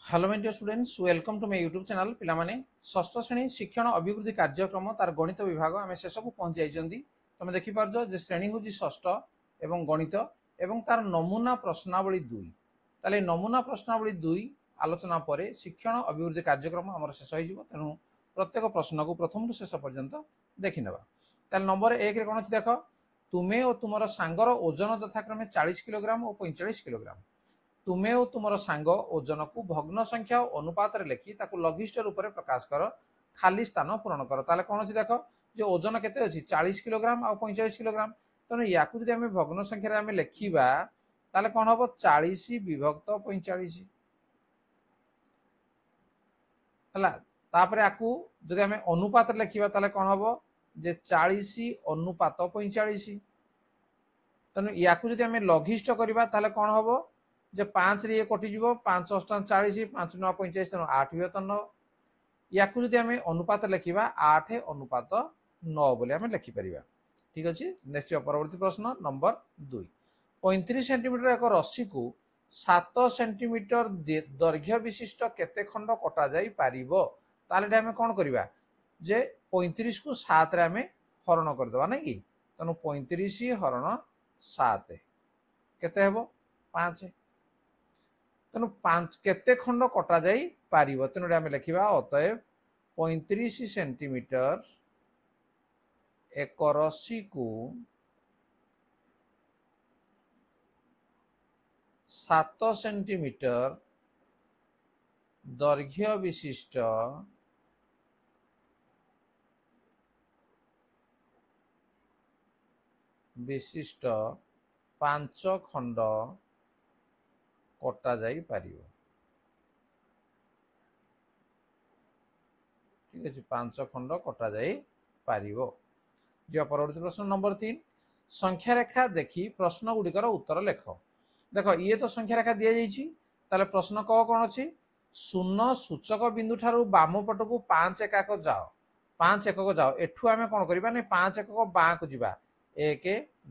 Hello my dear students welcome to my YouTube channel पिला माने षष्ठ श्रेणी शिक्षण अभिवृद्धि कार्यक्रम तार गणित विभाग आम शेष को पहुंची जाइछंदी तुम देखि पारजो जे श्रेणी होची षष्ठ एवं गणित एवं तार नमूना प्रश्नावली 2 ताले नमूना प्रश्नावली 2 आलोचना परे शिक्षण अभिवृद्धि कार्यक्रम हमर शेष होई जिवो तेनु प्रत्येक प्रश्न को प्रथम रु शेष पर्यंत देखि नेबा ताले नंबर 1 रे कोन अछि देखो तुमे और तुमर सांगर ओजन यथाक्रमे 40 किलोग्राम और 45 किलोग्राम तुमे और तुमर सांग ओजन को भग्न संख्या और अनुपात रे लेखि ताकू लघिष्ठ रूप में प्रकाश कर खाली स्थान पूरण कर ताले कोन अछि देखो जे ओजन केते अछि 40 किलोग्राम और 45 किलोग्राम तने याकू जदि हमें भग्न संख्या रे हमें लेखिबा ताले कोन हबो 40 विभक्त 45 हला तापरे आकू जदि हमें अनुपात रे लेखिबा ताले कोन हबो जे 40 अनुपात 45 तने याकू जदि हमें लघिष्ठ करबा ताले कोन हबो जे 5 रे कटि जीवो 5 8 40 5 9 45 तेणु 8 भी तो 9 या जदि आम अनुपात लिखा 8 अनुपात 9 बोली आम लिखिपर ठीक अच्छे। नेक्स्ट परवर्ती प्रश्न नंबर 2 35 सेंटीमीटर एक रस्सी को 7 सेंटीमीटर दैर्घ्य विशिष्ट केते खंड कटा जाई पारिबो ताले आम कौन करवा जे 35 को 7 रे आम हरण करदे ना कि तेणु 35 हरण 7 केते हेबो 5 तेणु 5 केते खंड कटा जाई पारिबो तेणु आम लिखा अतएव 35 सेंटीमीटर एक रस्सी को 7 सेंटीमीटर दैर्घ्य विशिष्ट विशिष्ट 5 खंड कटा जाई पारिबो ठीक है 5 खंड कटा जाई पारिबो। जो परवर्ती प्रश्न नंबर 3 संख्या रेखा देखी प्रश्न गुड़िकर उत्तर लेख देख ये तो संख्या रेखा दि जाइए ताले प्रश्न कौन अच्छी शून्य सूचक बिंदु ठारू बाम पट को 5 एकक जाओ 5 एकक जाओ एठू आम कौन करबा नै 5 एकक बाँ को जीवा 1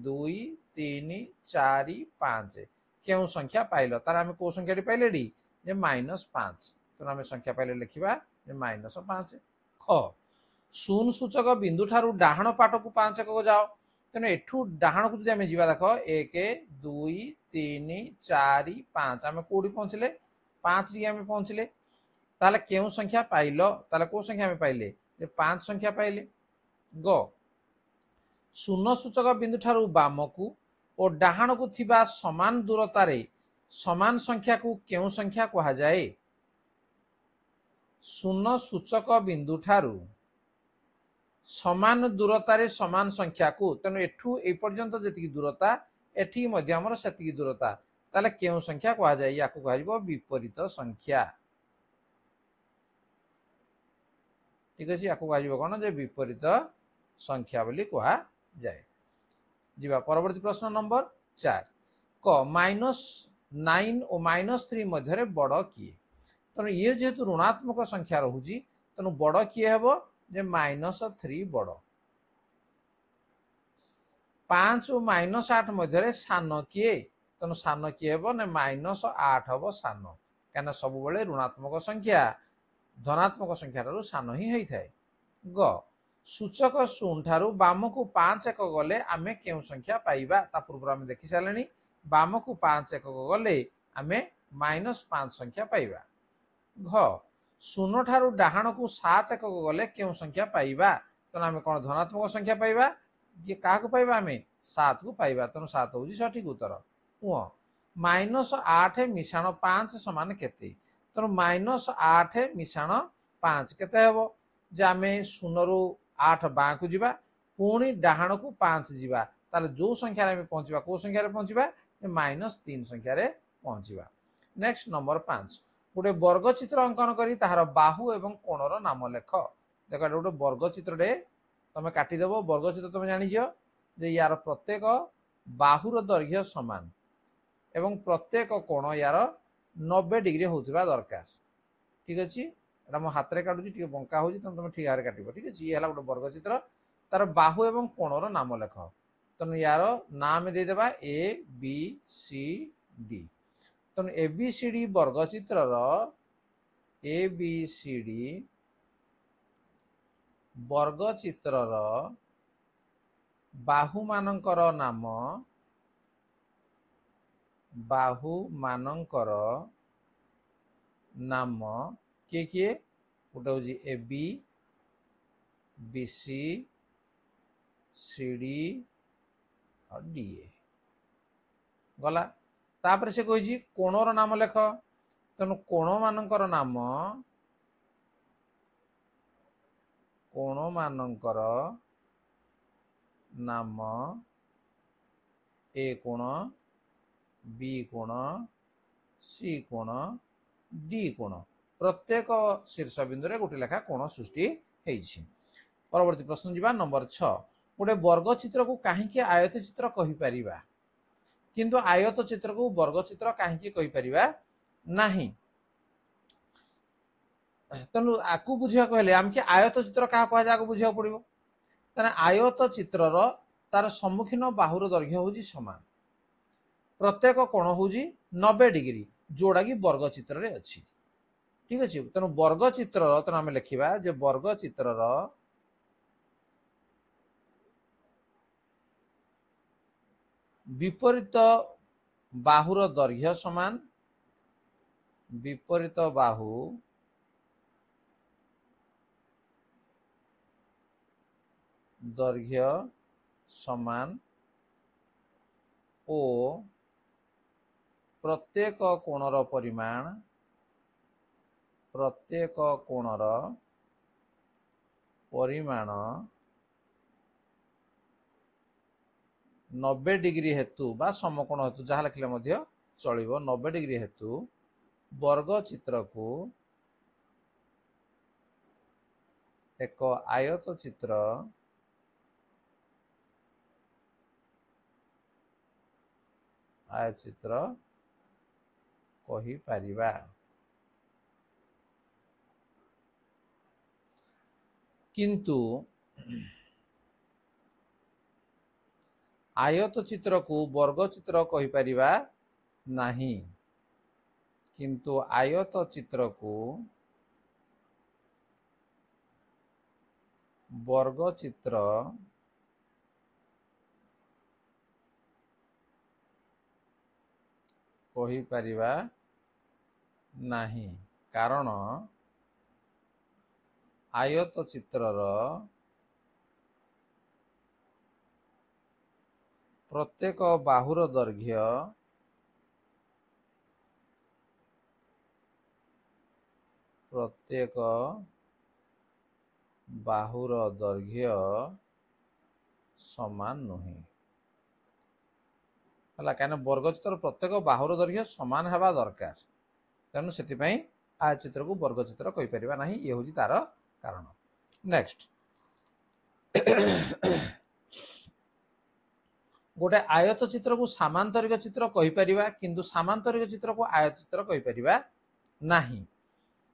2 3 4 5 क्यों संख्या पाइल तार आम कौ संख्या पाइले डी जे -5 तेणु आम संख्या पाइले लिखा -5 ख शून्य सूचक बिंदु ठारू डाहाण पाट को 5 एकक जाओ तेणु एठू डाहाण को जब जीवा देख 1 2 3 4 5 आम कौटी पहुंचले 5 टी आम पहुंचले ताले केउ संख्या पाइल ताले को संख्या आम पाइले जे 5 संख्या पाइले ग शून्य सूचक बिंदु ठारू बाम को और डाहाण को थिबा समान दूरता रे समान संख्या को केउ संख्या कहा जाए शून्य सूचक बिंदु ठारू समान दूरता रे समान संख्या को तेणु एठू ए पर्यंत जति दूरता एठी मध्य हमर सेति दूरता ताले केउ संख्या कहा जाए या को कहबो विपरीत संख्या ठीक अछि या को कहबो कोन जे विपरीत संख्या बोली कहा जाए। जीवा परवर्ती प्रश्न नंबर 4 क -9 और -3 मध्य बड़ किए तेणु ये जेहेतु ऋणात्मक संख्या रहुची तेणु बड़ किए हेबो जे -3 बड़ 5 और -8 मध्य सान किए तेणु सान किए हेबो ने -8 हेबो सान कहना सब बेले ऋणात्मक संख्या धनात्मक संख्या ठारू सान ही होई थाए। ग सूचक 0 ठारू बाम को 5 एकक गले आमे केउ संख्या पाइबा ता पूर्व आमे देखि सालेनी बाम को 5 एकक गले आमे -5 संख्या पाइबा। घ 0 ठारू डाहाण को 7 एकक गले केउ संख्या पाइबा तेणु आमे कोन धनात्मक संख्या पाइबा ये का को पाइबा आमे 7 को पाइबा तेणु 7 होजी सठिक उत्तर। उ -8 मिशाण 5 समान केते तेणु -8 मिशाण 5 केते हेबो जे आमे 0 रु 8 बाँ को जीवा पुणी डाहाण को 5 जीवा ताले जो संख्या रे पहुंचबा को संख्या रे पहुंचबा -3 संख्या रे पहुंचबा। नेक्स्ट नंबर 5 गोटे वर्ग चित्र अंकन करी ताहार बाहु एवं कोणर नाम लेख देख गोटे वर्ग चित्र रे तमे काटी देबो वर्ग चित्र तमे जानि जियो जे यार प्रत्येक बाहुर दैर्घ्य समान एवं प्रत्येक कोण यार 90 डिग्री होतिबा दरकार ठीक अछि एटा मो हाथ रे काटुची टिके बंका होची तमे ठीक हारे काटिबो ठीक अछि ये हला गोटे वर्ग चित्र तार बाहु एवं कोणर नाम लेख तेणु यार नाम दे देबा ए बी सी डी तेणु एबीसीडी वर्ग चित्र ए बी सी डी वर्ग चित्रर बाहु मानकर नाम किए किए गोटे हूँ A B B C C D और डी ए गला तापर से कही कोणर नाम लेख तेणु कोण मानकर नाम ए कोण बी कोण सी कोण डी कोण प्रत्येक शीर्ष बिंदु रे गोटे लेखा कोण सृष्टि होईछि। परवर्ती प्रश्न जीवा नंबर 6 गोटे वर्ग चित्र को कहीं आयत चित्र कहि परिबा किंतु आयत चित्र को वर्ग चित्र कहीं कहि परिबा नाही तेणु आकु बुझा कहले आमके आयत चित्र क्या कह बुझा पड़ो तेना आयत चित्रर तार सम्मुखीन बाहुर दैर्घ्य हूँ समान प्रत्येक कोण हूँ 90 डिग्री जोड़ा कि वर्ग चित्र रे अच्छी ठीक अच्छे तेणु वर्ग चित्र तेणु आम लिखा जे वर्ग चित्रर विपरीत बाहुर दैर्घ्य समान विपरीत बाहु दैर्घ्य समान ओ प्रत्येक कोणर परिमाण 90 डिग्री हेतु बा समकोण हेतु जहाँ लिखले चलिबो 90 डिग्री हेतु वर्ग चित्र को एक आयत चित्र कहि परिबा किंतु आयत चित्र को वर्ग चित्र कहि परिबा नाही किंतु आयत चित्र को वर्ग चित्र कहि परिबा नाही कारण आयत चित्रर प्रत्येक बाहुर दैर्घ्य समान नुहे है कहीं वर्ग चित्र प्रत्येक बाहुर दैर्घ्य समान हवा दरकार तेणु से आय चित्र को वर्ग चित्र कहि परिबा नाही ये हूँ तार कारण। नेक्स्ट गोटे आयत चित्र को सामांतरिक चित्र कहि परिबा किंतु सामांतरिक चित्र को आयत चित्र कहि परिबा नाही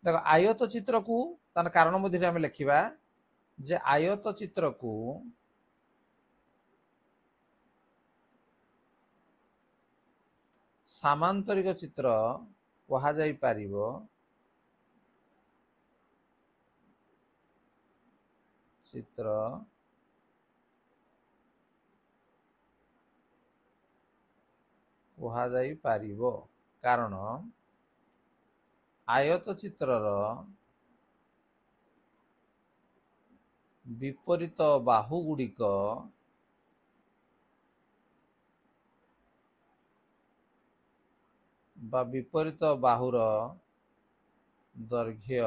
देखो आयत चित्र को तार कारण मध्य आम लिखा जे आयत चित्र को सामांतरिक चित्र कहा जाई पारिबो चित्र कहा जाई पारिबो कारण आयत चित्रर विपरीत बाहु गुड़िक बा विपरीत बाहुर दैर्घ्य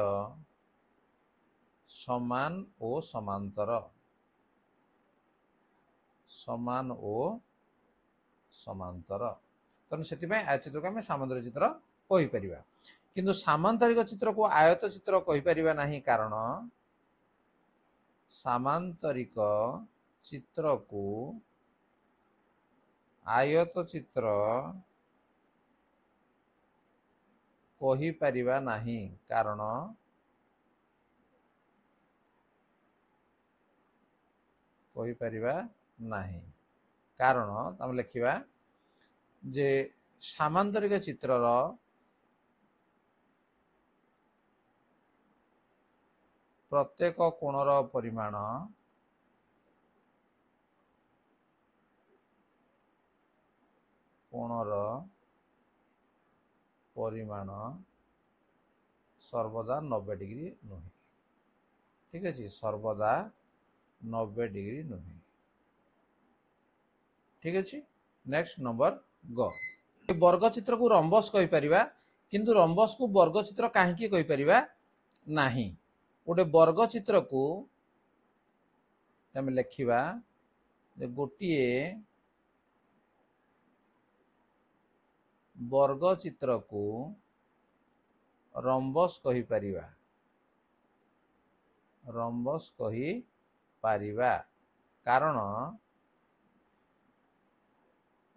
समान ओ समांतर तेणु से आयत चित्र को आम सामांतरिक चित्र कहि परिबा किंतु सामांतरिक चित्र को आयत चित्र कहि परिबा नाही कारण सामांतरिक चित्र को आयत चित्र कहि परिबा नाही कारण कहि परिबा नाही कारण हम लिखिबा जे सामांतरिक चित्रर प्रत्येक कोणर परिमाण सर्वदा 90 डिग्री नुहे। ठीक है, सर्वदा 90 डिग्री नुहे। ठीक है, नेक्स्ट नंबर ग। वर्ग चित्र को रंबस कहि परिबा, किंतु रंबस को वर्ग चित्र काहे कहि परिबा नाही। गोटे वर्ग चित्र को हम लिखिबा जे गोटिए वर्ग चित्र को रंबस कहि परिबा, रंबस कहि परिबा, कारण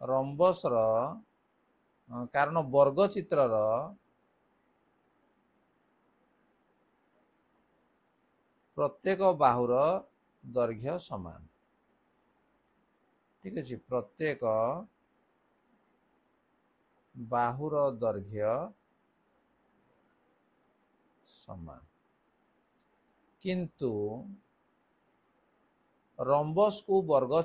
रंबस कारण वर्ग चित्र प्रत्येक बाहुर दैर्घ्य समान। ठीक है, प्रत्येक बाहुर दैर्घ्य समान, किंतु रंबस को वर्ग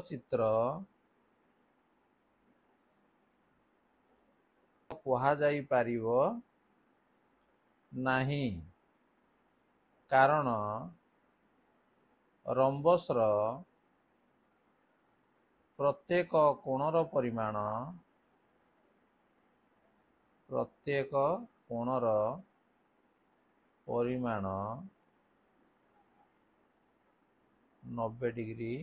चित्र कहा जाई पारिबो नहीं, कारण रंबस प्रत्येक कोणर परिमाण 90 डिग्री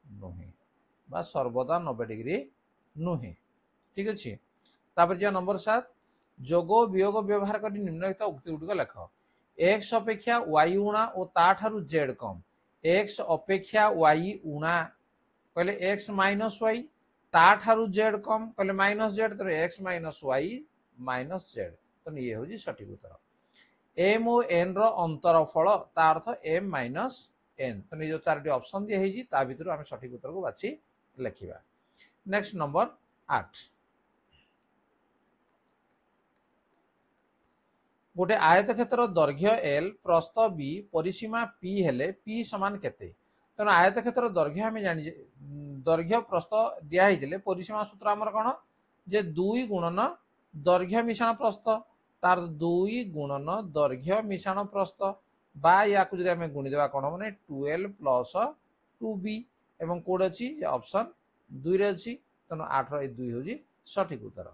नुहे बा सर्वदा 90 डिग्री नुहे। ठीक अच्छे, तापर जो नंबर 7 जोग वियोग व्यवहार कर निम्नलिखित उक्ति गुड़िक लेख। एक्स अपेक्षा वाई उणा और ताठारु जेड कम। एक्स अपेक्षा वाई उणा कहले एक्स माइनस वाई, ताठारु जेड कम कहले माइनस जेड, तो X minus Y minus Z, तो ये हूँ सठिक उत्तर। एम और एन अंतरफल ता अर्थ एम माइनस एन, तो जो 4टी ऑप्शन दिखाई ता भीतर आम सठिक उत्तर को बाछी लिखा। नेक्स्ट नंबर 8 गोटे आयत क्षेत्र दैर्घ्य एल प्रस्थ बी परिसीमा पी हेले पी समान केते। तेना आयत क्षेत्र दैर्घ्य आम जानी दैर्घ्य प्रस्थ दिखाई परिसीमा सूत्र आमर कौन जे 2 गुणन दैर्घ्य मिश्रण प्रस्थ, तार 2 गुणन दैर्घ्य मिश्रण प्रस्थ बा या जब आम गुणीदेवा कौन हम 12 प्लस 2b एवं कोड अच्छी ऑप्शन 2 रे अच्छी, तेणु 8 2 हूँ सठिक उत्तर।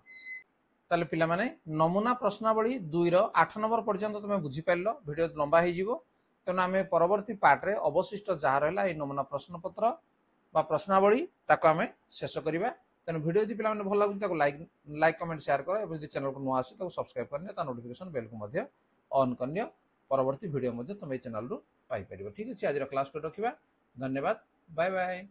ताले पिला माने नमूना प्रश्नावली 2 रो 8 नंबर पर्यंत तुम बुझीपार, वीडियो लंबा हो तेणु आम परवर्ती पार्ट रे अवशिष्ट जहाँ रहा ये नमूना प्रश्नपत्र बा प्रश्नावली ताको आम शेष करवा। तेणु वीडियो यदि पे भल लगे लाइक कमेंट शेयर कर, चैनल को नुआ आसी सब्सक्राइब करने नोटिफिकेशन बेल को ऑन करने, परवर्ती वीडियो तुम ये चैनल रु पाई परिबो। ठीक है, आज क्लास को रखिबा। धन्यवाद, बाय बाय।